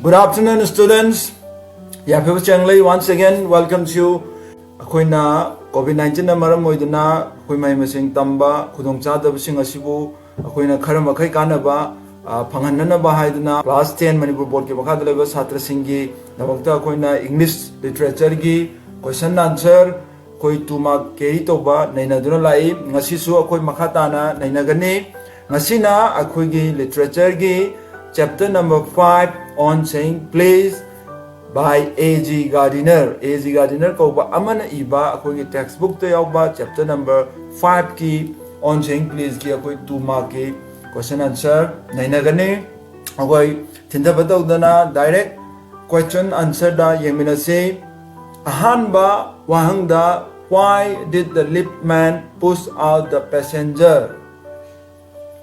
Good afternoon, students. Yaphib Changlei once again welcomes you. Akoina COVID-19 na maram moiduna akoi mai masing tamba khudong chadab sing asibu akoina kharam akai kanaba phanghanna ba haiduna class 10 Manipur board ke bakha daleba chhatra singi namakta akoina English literature gi question answer koi tuma kei toba naina duna lai ngasi su akoi makhata na naina gani ngasina akoi gi literature gi chapter number 5 on saying please by A.G. Gardiner. A.G. Gardiner ko ba amana iba ako yung textbook to yaw ba chapter number 5 ki on saying please ki ako yung 2 mark ki question answer naina gani ako tinda bataw na direct question answer da yemina say ahan ba wahang da why did the liftman push out the passenger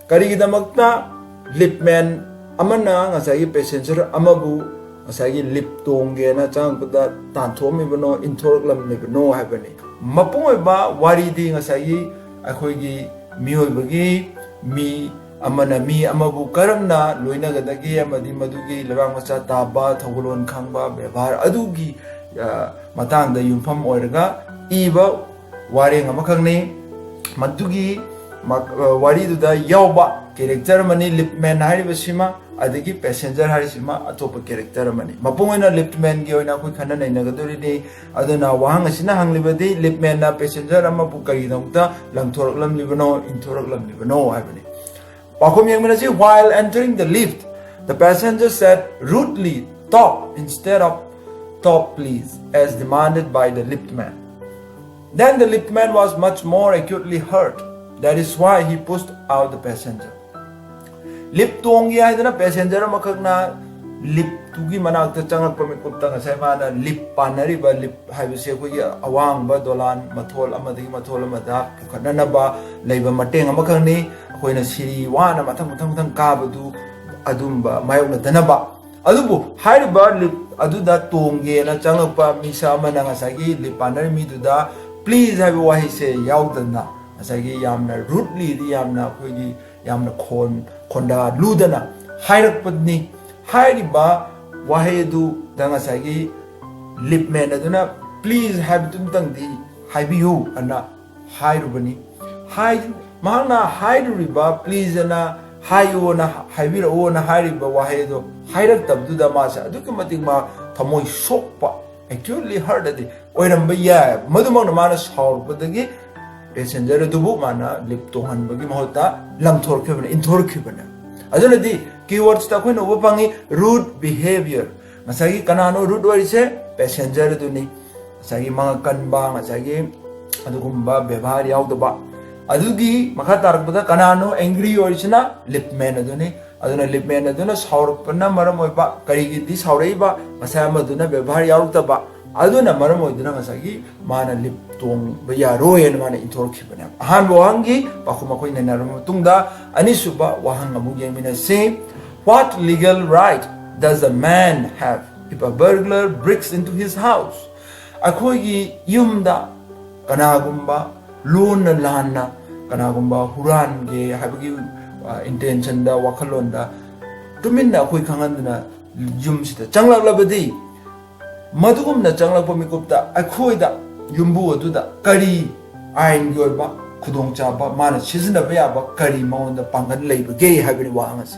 kari kita magta liftman amana ngasagi passenger amabu ngasagi lip tongge na chang pada tanthom ibano inthork lam ibano habani mapung ba wari di ngasagi akhoi gi mioi bagi mi amana mi amabu karamna loina gadagi amadi madugi labang macha taba thogolon khangba bebar adugi matang da yumpham oiraga iba wari ngamakhangni madugi wari du da yawba character mani liftman hari basima adigi passenger hari sima atopa character mani mapungena liftman gi oina khoi khana naina gadori ni aduna wahang asina hanglibadi liftman na passenger ama bukai dongta langthorok lam libano inthorok lam libano habani pakhom yengmena ji while entering the lift the passenger said rudely top instead of top please as demanded by the liftman then the liftman was much more acutely hurt that is why he pushed out the passenger lip tongi haidana passenger makakna lip tugi manakta changak pami kupta ngasai mana lip panari ba lip haibase ko ya awang ba dolan mathol amadi mathol amada khadana ba leiba mateng amakhangni akoina siri wana mathang ka badu adumba mayokna danaba adubu haiba lip aduda tonge na changak pa misa mana ngasagi lip panari mi duda please have wahi say yaudana asagi yamna rudely di yamna koigi yamna khonda ludana hairakpadni hairiba wahedu dangasagi lipman aduna please have tumtang di haibiu ana hairubani hai mana hairiba please ana hayu na haibira ona hairiba wahedu hairak tabduda masa adukumating ma thamoi sokpa actually heard adi oiramba ya madumang mana saurpadagi passenger dubu mana lip to han bagi mahota lam thor khibana in thor khibana aduna di keywords ta khoina upangi rude behavior masagi kanano rude wari se passenger duni masagi mga kanba masagi adugumba bebar yaudaba adugi makha tarakbada kanano angry orisina lipman aduni aduna lipman aduna saurpana maram oiba karigi di sauraiba masama aduna bebar yaudaba aduna maram oiduna masagi mana lip tong bayaroyen mana intorkhibana ahan wahangi pakuma koi naram tungda anisuba wahang amu yemina say what legal right does a man have if a burglar breaks into his house akhoi gi yumda kanagumba lona lana kanagumba huran ge habagi intention da wakhalonda tuminna khoi khangandna yumsida changlak madugumna changlakpa mikupta akhoida yumbu aduda kari ain yoba khudong chaba mana sizna ba yaba kari maunda pangan leiba ge habini wangas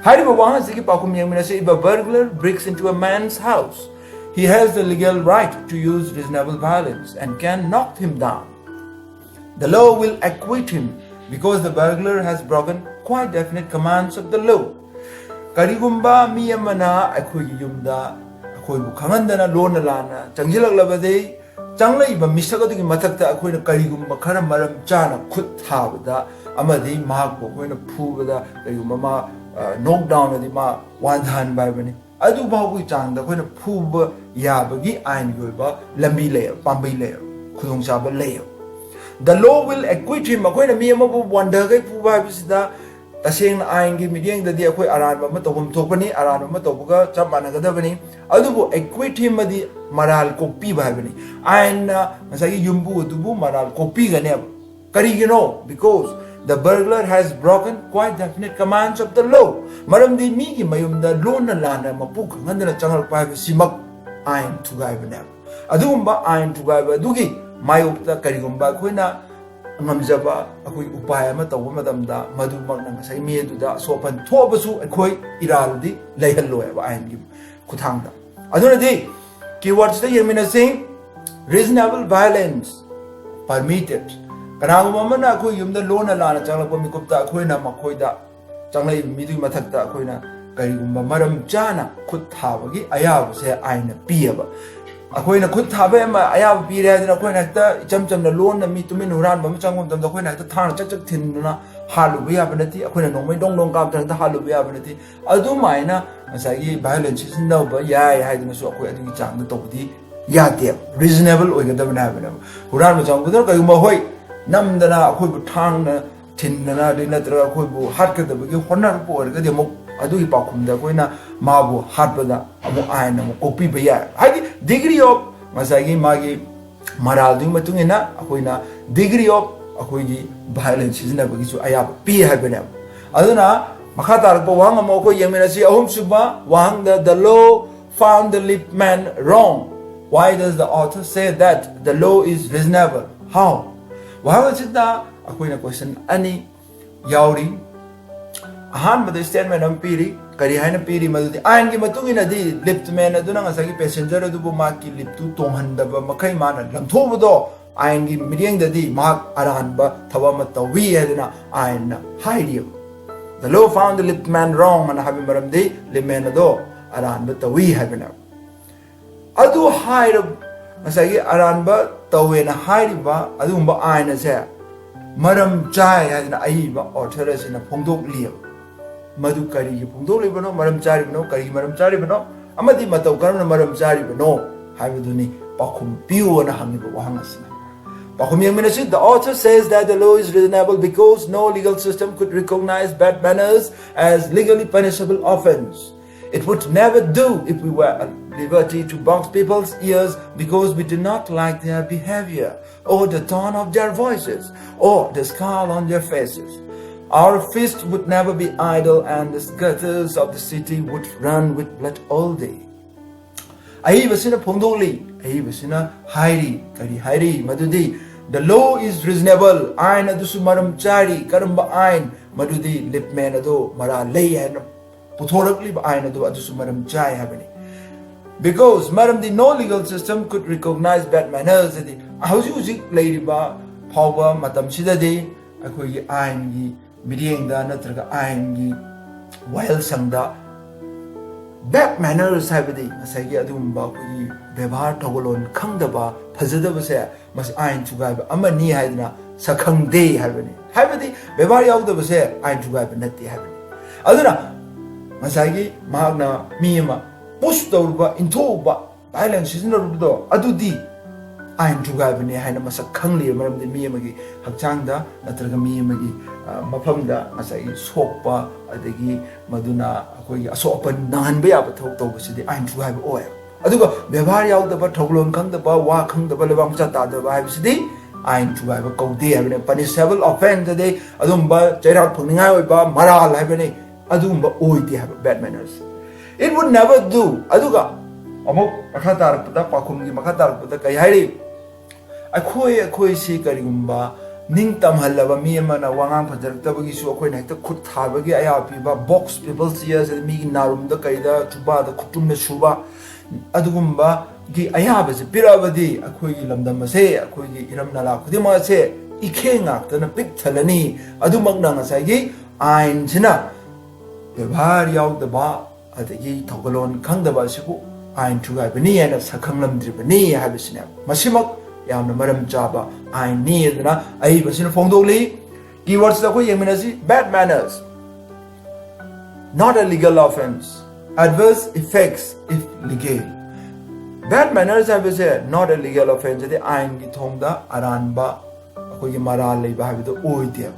hariba wangas ki pakum yemina say if a burglar breaks into a man's house he has the legal right to use reasonable violence and can knock him down the law will acquit him because the burglar has broken quite definite commands of the law karigumba miyamana akhoi yumda akhoi bu khangandana lona lana changjilak labade changlai ba misagadu ki mathakta akhoi na karigumba khara maram chana khut thabada amadi mahak bo akhoi na phubada karigumba ma knock down adi ma wandhan bai bani adu ba bu changda akhoi na phuba yabagi ain yoba lambi le pambai le khudong chaba le the law will acquit him akhoi na mi amabu wanda gai phuba bisida taseng na ain gi midiang dadi akhoi aran ba matobum thokpani aran ba matobuga chap managadabani adubu acquit him adi maral kopi ba bani ain na masagi yumbu adubu maral kopi gane karigino because the burglar has broken quite definite commands of the law. Maramdi migi mayumda lona lana mapu khangandana changal pa simak ain thugaiba adugumba ain thugaiba dugi mayukta karigumba khoina ngamjaba akoi upaya ama tawba madamda madumak nang sai mi duda sopan thobasu akoi iraldi leihalloi ba ain gi kuthangda aduna di keywords ta yemina sing reasonable violence permitted kanaguma mana akoi yumda lona lana changla ko mikupta akoi na makoi da changlai midu mathakta akoi na karigumba maram chana khut thabagi ayabu se aina piyaba akoi na khut thabe ma ayabu pi re na akoi na ta cham cham na lon na mi tumin huran bam changum dam da akoi na ta thang chak chak thin na halu biya banati akoi na nongmai dong dong kam ta halu biya banati adu mai na masagi violence is no ba ya ya haidina so akoi adu chang da tobdi ya de reasonable oiga na ba huran ma chang budar kai ma hoi namdana akoi bu thang na thin na de na tra akoi bu hat ka da bi honar po ga de mo adui pakumda koina mabu hatbada amu aina mu kopi baya hagi degree of masagi magi maral dung matungina akoina degree of akoigi violence isna bagi su aya pi habena aduna makhatar po wang mo ko yemina si ahum suba wang the law found the lip man wrong. Why does the author say that the law is reasonable? How? Wahang sida akoina question ani yauri ahan bada statement am piri kari haina piri madudi ain gi matungina di lift man aduna ngasagi passenger adu bu ma ki lift tu tonghanda ba makai mana lamtho do ain gi midiang dadi ma aran ba thawa ma tawi aduna ain na haidi the law found the lift man wrong man habi maram di lift man do aran ba tawi habina adu haida ngasagi aran ba tawe na haidi ba adu ba ain na se maram chai aduna ai ba author asina phongdok liya madu kari gi phongdok libano maram chari bano kari maram chari bano amadi matau karna maram chari bano haibuduni pakhum piu na hangiba wahangasna pakhum yemina si the author says that the law is reasonable because no legal system could recognize bad manners as legally punishable offense. It would never do if we were at liberty to box people's ears because we do not like their behavior or the tone of their voices or the scowl on their faces. Our fist would never be idle and the gutters of the city would run with blood all day. Ahi basina phongdoli, ahi basina hairi, kari hairi, madudi. The law is reasonable. Ain adusu maram chari, karamba ain, madudi lipman ado, mara lay and puthorakli ba ain ado adusu maram chai habani. Because maram di no legal system could recognize bad manners. Hausi lady ba, power matam sidadi, akoi ain gi. Midiang da natraga ain gi while sangda bad manners habidi asagi adumba ku bebhar togolon khangdaba phajadaba se mas ain chugai ba amani haidna sakhangde habidi bebhar yaudaba se ain chugai ba natti habidi aduna masagi magna miyama push tawba inthoba violence sizinarubdo adudi ain chugai ba ne haina masak khangli maramdi miyama gi hakchangda natraga miyama gi mafamda asai sokpa adagi maduna akoi asopan nanhanba yaba thok tawbasidi ain chugai ba oy aduga bebhar yaudaba thoglon khangdaba wa khangdaba lebang cha tadaba habisidi ain chugai ba kaude habine punishable offense de adumba chairak phungningai oiba maral habine adumba oiti haba bad manners. It would never do aduga amuk makhatar pada pakhum gi makhatar pada kai hairi akoi si karigumba ning tam halaba mi amana wangang phajaraktabagi su akoi na hekta khut thabagi aya piba box people seers mi gi narum da kaida thuba da khutum na suba adugumba gi aya ba se pirabadi akoi gi lamdam se akoi gi iram nala khudima se ikhenga tana pik thalani adumak na ngasai gi ain sina bebhar yaw da ba adagi thogalon khangdaba sibu ain thugai bani ana sakhanglamdri bani habisina masimak yamna maram chaba ain ni adna ai basina phongdoli keywords da ko yemina si bad manners not a legal offense adverse effects if legal bad manners have said not a legal offense the ain gi thongda aranba ko gi maral lei ba habido oide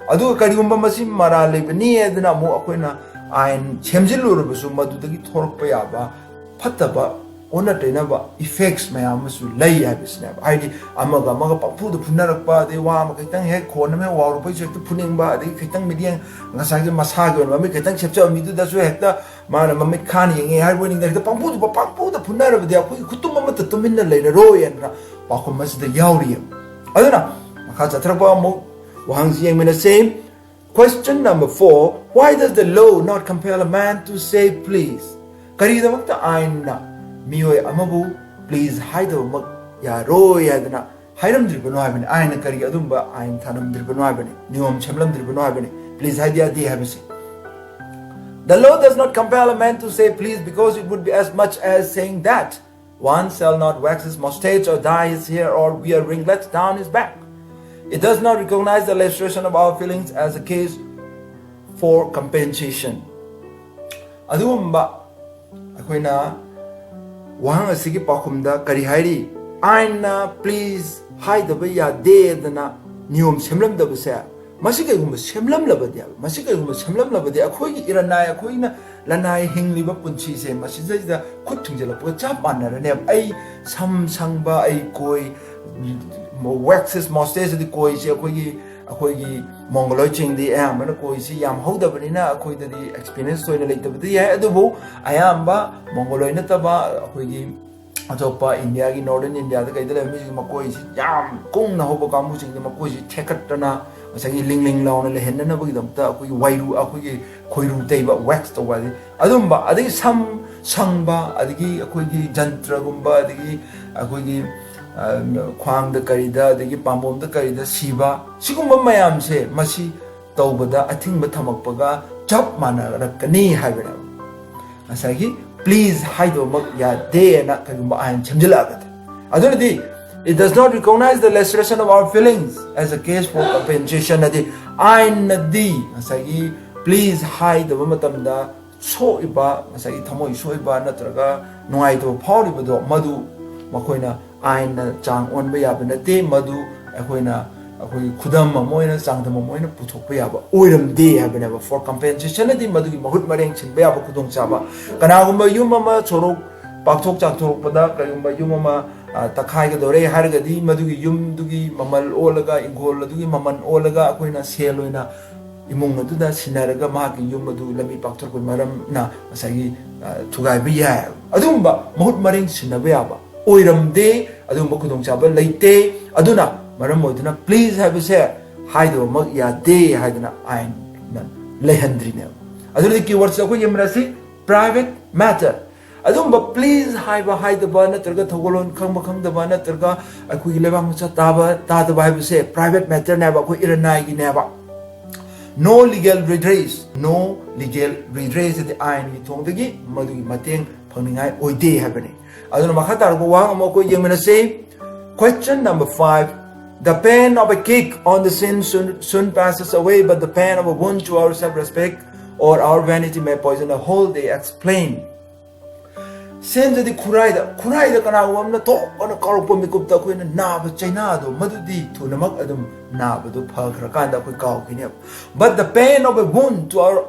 adu karigumba masi maral lei ni adna mo akoina ain chemjiluru busu madudagi thorpa yaba phattaba ona tenaba effects mayamasu lay habisna id amaga papu the punarapa de wa ma kitang he khon me wa ru pai chek puning ba de kitang median ngasai ge masa ge ma me kitang chepcha mi du da su hekta ma na ma me khan yeng hai boning de papu the punaraba de akoi kutum ma ta tumin na leina ro yan na pa ko mas de yauri aduna makha chatrapa mo wang ji yeng me the same. Question number 4. Why does the law not compel a man to say please? Karidamakta aina miyoi amabu please haido mak ya ro ya dana hairam dribano habani aina kari adumba ain thanam dribano habani niyom chemlam dribano habani please haidia di habisi. The law does not compel a man to say please because it would be as much as saying that one shall not wax his mustache or dye his hair or wear ringlets down his back. It does not recognize the illustration of our feelings as a case for compensation. Adumba akoina wahang asigi pakumda kari hairi aina please haidaba ya de dana niyom semlam da basa masika gum semlam labadi masika gum semlam labadi akoi iranai akoina lanai hingliba punchi se masija khut thungjala pu chap manara ne ai sam sangba ai koi waxes mustache the koi se akoi mongoloi ching di am na koi si yam hodabani na akoi da di experience toina leitabdi ya adubu ayamba mongoloi na taba akoi atopa india gi northern india da kaidala mi makoi si yam kung na hoba kamu ching makoi si thekatna asagi ling launa le henna na bagi damta akoi wairu akoi khoiru teiba wax to wadi adumba adi sam sangba adigi akoi gi jantra gumba adigi akoi gi khwang da karida adigi pambom da karida siba sigumba mayam se masi tawbada athingba thamakpaga chap mana rakani haibana asagi please haido mak ya de na kagumba ain chamjala agata adunadi it does not recognize the illustration of our feelings as a case for compensation adi ain nadi asagi please haido matamda so iba asagi thamoi so iba natraga nuai do phawri bodo madu makoina ain chang on ba ya banate madu akoina akoi khudam moina changdam moina puthokpa yaba oiram de habena for compensation adi madu gi mahut mareng chin ba yaba khudong chaba kana gumba yum ma chorok pakthok changthok pada kayumba yum ma takhai ga dore har ga di madu gi yum du gi mamal olaga ingol du gi maman olaga akoina seloina imung adu da sinaraga ma gi yum madu lami pakthok ko maram na asagi thugai bi ya adumba mahut mareng sinaba yaba oiram de adumba khudong chaba leite aduna maram moiduna please have a share haido mak ya de haiduna ain lehandrine aduna keywords ko yemrasi private matter adumba please haiba haidaba natraga thogolon khangba khangdaba natraga akui lebang cha taba tadaba haiba se private matter ne ba ko iranai gi ne ba no legal redress the ain gi thongdagi madu mateng phangningai oide habani aduna makhatar ko wang mo ko yemrasi. Question number 5. The pain of a kick on the sin soon passes away, but the pain of a wound to our self-respect or our vanity may poison a whole day. Explain. Sin the kuraida kana wamna to on a corpo mikupta kuin nab chainado madudi to namak adum nabadu pakrakanda ku kaw kinep. But the pain of a wound to our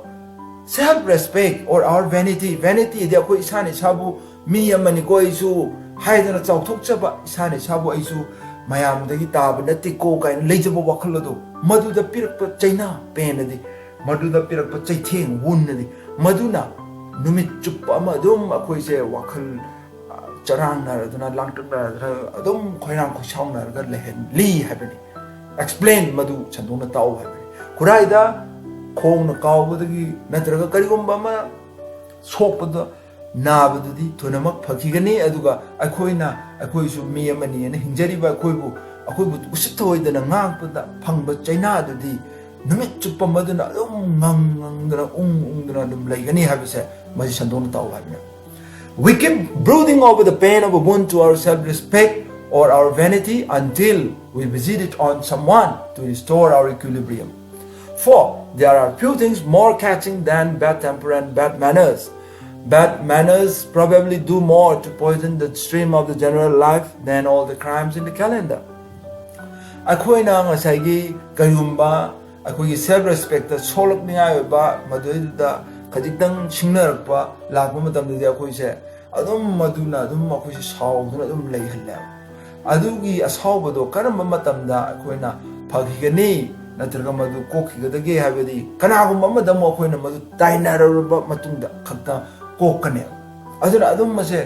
self-respect or our vanity de ko isani sabu mi amani ko isu haidana chawthokchaba isani sabu aisu mayam dagi tab nati ko kain leijabo wakhalodo maduda pirakpa chaina penadi maduda pirakpa chaitheng wunadi maduna numit chuppa madum akoi se wakhal charang na aduna langtuk na adum khoirang khosaung na ga lehen li habani explain madu chandona taw habani kuraida khong na kawbudagi natraga karigumba ma sokpada nabadudi thunamak phakigani aduga akoi su mi amani ne hinjari ba akoi bu usithoidana ngangpada phangba chaina adudi numit chuppa maduna ngang ungdana dum laigani habise maji sandona taw habna. We keep brooding over the pain of a wound to our self-respect or our vanity until we visit it on someone to restore our equilibrium. For there are few things more catching than bad temper and bad manners. Bad manners probably do more to poison the stream of the general life than all the crimes in the calendar. Akoina ngasagi kayumba akogi self-respect ta solak niya ba maduida kajitang singnarakpa lakpa matamdadi akoi se adum maduna adum akhoi sauduna adum leihalle adugi asawbado karamba matamda akoina phagigani natraga madu kokhigadage habedi kanagum amada mo akoina madu tainaraba matungda khakta kokane aduna adum mase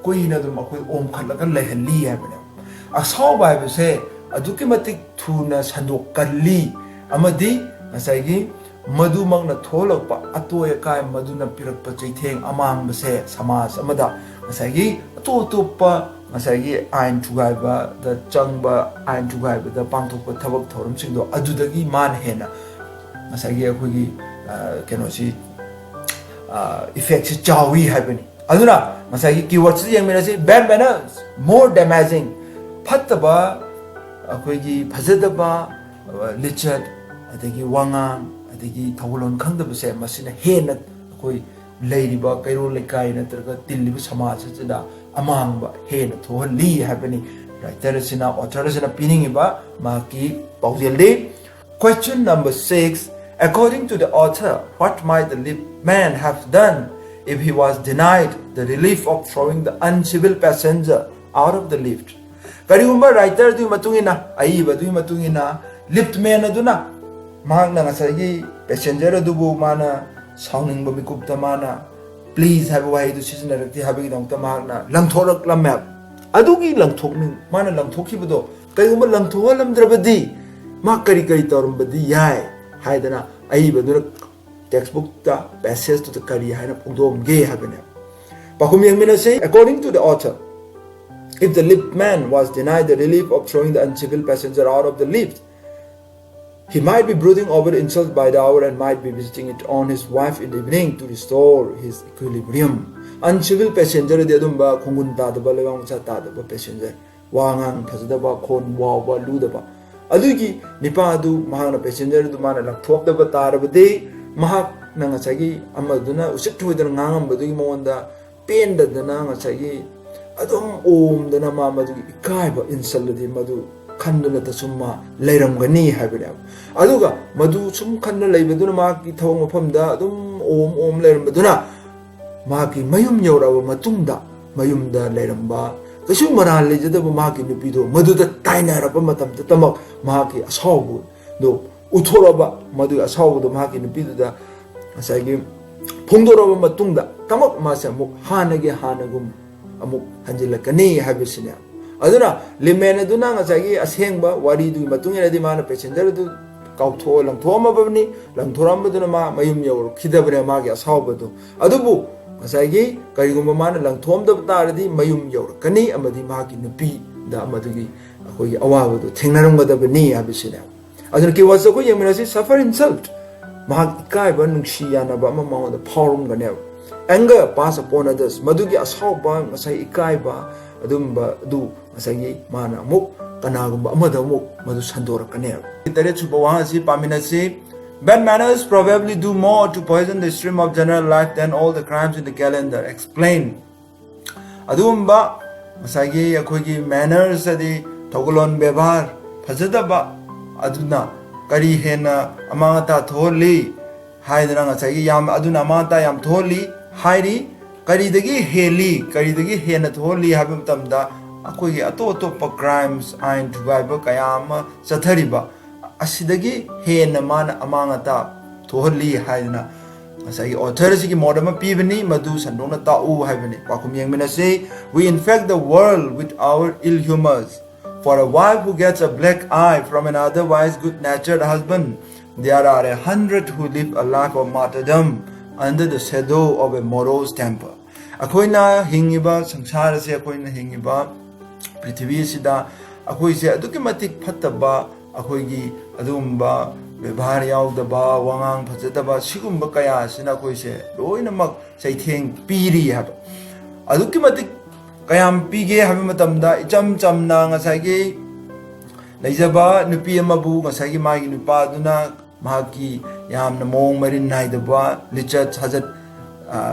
koina adum akoi om khalaga leihalli habene asawba habese aduki matik thuna sandok kalli amadi ngasagi madu mangna tholakpa atoy kai maduna pirakpa chaitheng amang base samas amada ngasagi atotoppa ngasagi ain thugaiba da changba ain thugaiba da pangthokpa thabak thorum singdo adudagi man hena ngasagi akhoi kenosi effect si chawi habani aduna ngasagi keywords yang menasi bad manners more damaging phattaba akhoi gi phajadaba lichat adagi wangang adagi thawlon khangdabase masina hena akhoi leiriba kairo lekai natraga tilliba samaj sida amangba hena thohali habani writer sina author sina piningiba maki paujelde. Question number 6. According to the author, what might the man have done if he was denied the relief of throwing the uncivil passenger out of the lift? Karigumba writer du matungina aiba du matungina lift man aduna magna ngasagi passenger adubu mana sauningba mikupta mana please have way to season directly having dong tamagna langthorak lamap adugi langthokning mana langthokhibudo kaigumba langthohalamdrabadi ma kari kari torumbadi yai haidana aiba du textbook ta passage to the kari haina pungdom ge habene pakum yangmina say according to the author, if the lift man was denied the relief of throwing the uncivil passenger out of the lift, he might be brooding over insults by the hour and might be visiting it on his wife in the evening to restore his equilibrium. Uncivil passenger de adumba khungun ta da balawang cha ta da passenger wangang phajada ba khon wa ba lu da ba adugi nipa adu mahana passenger du mana lakthok da ba tar ba de mahak na ngachagi amaduna usit thuidana ngangam badui monda pen da na ngachagi adum om dana ma madu ikai ba insaladi madu khanduna ta summa leiramgani habida aduga madu sum khanna leibaduna ma ki thawng mafamda adum om leirambaduna ma ki mayum yawrawa matungda mayumda leiramba kasu maral lejadaba ma ki nupido maduda tainaraba matamta tamak ma ki asawbu do uthoraba madu asawbu do ma ki nupido da asagi phongdoraba matungda tamak ma se muk hanage hanagum amuk hanjilakani habisina aduna limen aduna ngasagi asengba wari du matungena di mana passenger du kautho langthoma babni langthoram ma mayum yaw khidabre ma gi asawbadu adubu ngasagi karigumba mana langthom da taradi mayum yaw kani amadi ma gi nupi da amadugi akoi awabadu thengnarumgadabni habisina aduna ki wasa ko yeminasi suffer insult ma kai ba nungshi yana ba ma ma da pawrum gane anger pass upon others madugi asawba ngasai ikai ba adumba du asagi mana muk kanagumba amada muk madu sandorakane tare chuba wahasi paminasi bad manners probably do more to poison the stream of general life than all the crimes in the calendar. Explain. Adumba asagi akogi manners adi togolon bebar phajadaba aduna kari hena amata tholi haidana asagi yam aduna amata yam tholi hairi karidagi hena tholi habim tamda akogi ato crimes ain thugaiba kayama chathariba asidagi hena mana amangata tholi haidna asagi author sigi modama pibani madu sandona ta u haibani pakum yengmena say we infect the world with our ill humors. For a wife who gets a black eye from an otherwise good-natured husband, there are 100 who live a life of martyrdom under the shadow of a morose temper. Akoina hingiba samsara se akoina hingiba prithvi sida akoi se aduki matik phattaba akoigi adumba bebhar yaudaba wangang phajadaba sigumba kaya sina akoi se loinamak saitheng piri hab aduki matik kayam pige habi matamda icham chamna ngasagi leijaba nupi amabu ngasagi magi nupa duna mahaki yamna mong marin naidaba lichat hazat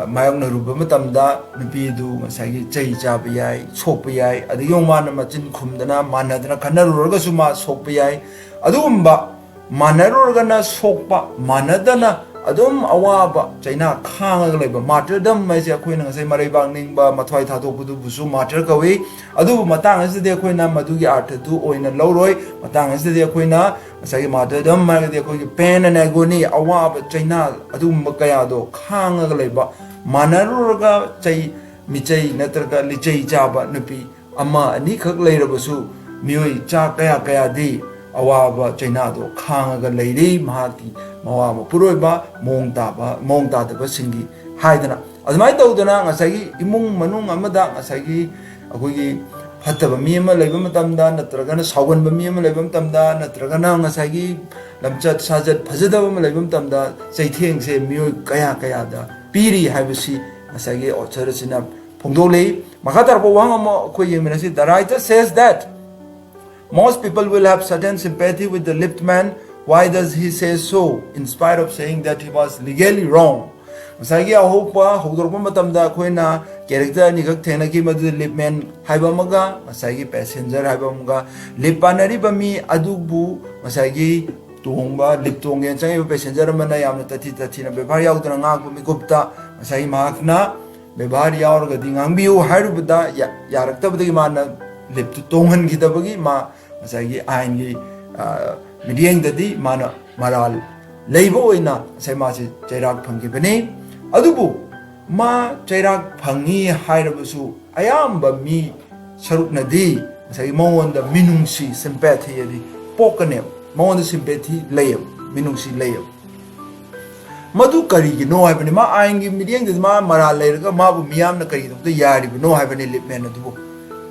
mayong na ruba matamda nupi du ngasagi chai chaba yai sokpa yai adi yongmana machin khumdana manadana khanarurga suma sokpa yai adugumba manarurgana sokpa manadana adum awaba China khang leba martyrdom mai se akoina ngasai maraibang ningba mathwai thadopudu busu martyr kawi adu matang aside akoina madugi artha du oina loroi matang aside akoina ngasai martyrdom mai de akoi pain and agony awaba China adu makaya do khang leba manaruga chai michai natraga lichai chaba nupi ama ani khak leirabasu mioi cha kaya di awaba China do khang ga leiri mahati mawama puroiba mongta da singi haidana admai tawdana ngasagi imung manung amada ngasagi akogi hataba mi ama leiba matamda natragana sauganba mi ama leiba matamda natragana ngasagi lamchat sajat phajadaba ma leiba matamda chaitheng se mioi kaya da piri haibasi ngasagi authority phongdolei makhatar po wang ama khoi yengminasi the writer says that most people will have certain sympathy with the lipped man. Why does he say so? In spite of saying that he was legally wrong. Masagi ahopa hogdorpa matamda koina character ni khak thena ki madu lip man haiba maga masagi passenger haiba maga lip panari bami adubu masagi tongba lip tongge changi passenger mana yamna tati na bebar yaudra nga ko mi gupta masagi makna bebar yaur ga dingang biu hairu bada yarakta bada ki mana lip tonghan ki dabagi ma masagi aingi Midiang dadi mana maral leibo ina sai ma si chairak phangi bane adubu ma chairak phangi hairabusu ayamba mi saruk nadi sai mawon da minungsi sympathy adi pokane mawon da sympathy layam minungsi layam madu kari gi no haibani ma aingi midiang dadi ma maral leiraga ma bu miyam na kari da yari no haibani lipmen adubu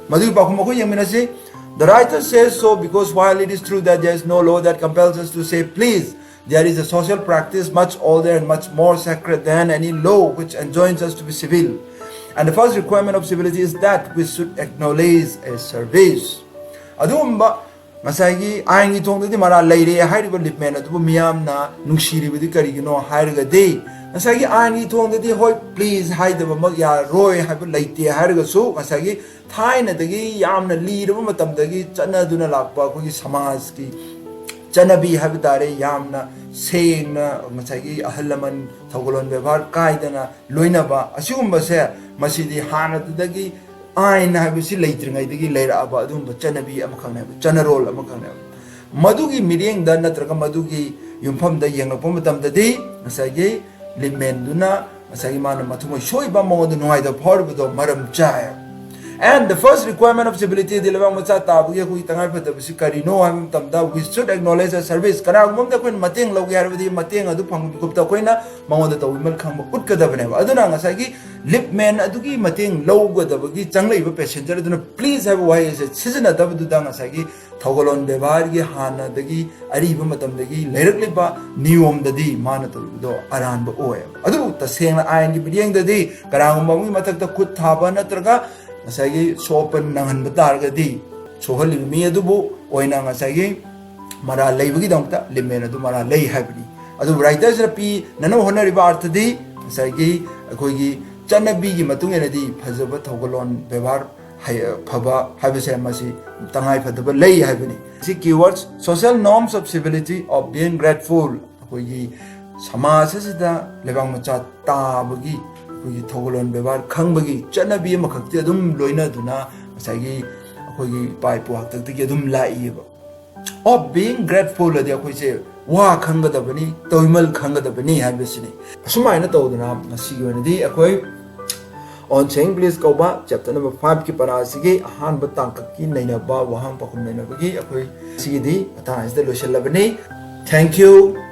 madu ba ko yamina se The writer says so because while it is true that there is no law that compels us to say please, there is a social practice much older and much more sacred than any law which enjoins us to be civil. And the first requirement of civility is that we should acknowledge a service. Adumba masagi aingi tongdadi mara leire hairiba lipmen adubu miyamna nungshiribudi karigino hairiga de masagi aingi tongdadi hoi please haidaba mag ya roy haiba leite hairiga su masagi Thai dagi yamna leader matamdagi chana duna lakpa ko samaj ki chanabi habitare yamna sengna masagi ahalaman thogolon bebar kaidana loinaba asugumba se masidi hanatdagi aina habisi leitringai dagi leira aba adumba chanabi amakhang na chanarol amakhang na madugi miring da natraga madugi yumpham da yengapom matamdadi masagi limen duna masagi mana mathumo shoiba mawdu noai da phorbudo maram chaya And the first requirement of civility is that we should acknowledge a service. Lip man adugi mating low godabagi changlei passenger please have why is it season adabudang Togolon Bevargi Hana dagi Ariba matamdagi Lerikliba Nium the D Manatu Aran Oil. Adu the same iron giving the D Karangamami Mataka Kut Taba Natraga Nasagi Sopan Nangan Batargadi Sohali me adubu Oina Nasagi Mara Labagi Donta Limena do Mara Lay Happy. Adu writers repeat Nano Honor Bartadi Sagi Akogi Chanabi Matunganadi Pazaba Togolon Bevar Paba Habisamasi Tangai Fataba Lay Habini. See keywords social norms of civility of being grateful. Akogi Samasida Levangmacha Tabagi. We Togolon Bevar Kangbagi, Chanabi Makakadum Loina Duna, Sagi, Akogi Paipo, Takadum Laiva. Of being grateful at the Akoise, Wa Kanga the Bani, Toimal Kanga the Bani Habisini. Sumina Todana, Nasigunadi, Akoi on Cheng, please go back, chapter number 5 Kiparasigi, Han Batankaki, Naina Ba, Waham Pakum Nabagi, Akoi CD, Atan is the Lucia Labani. Thank you.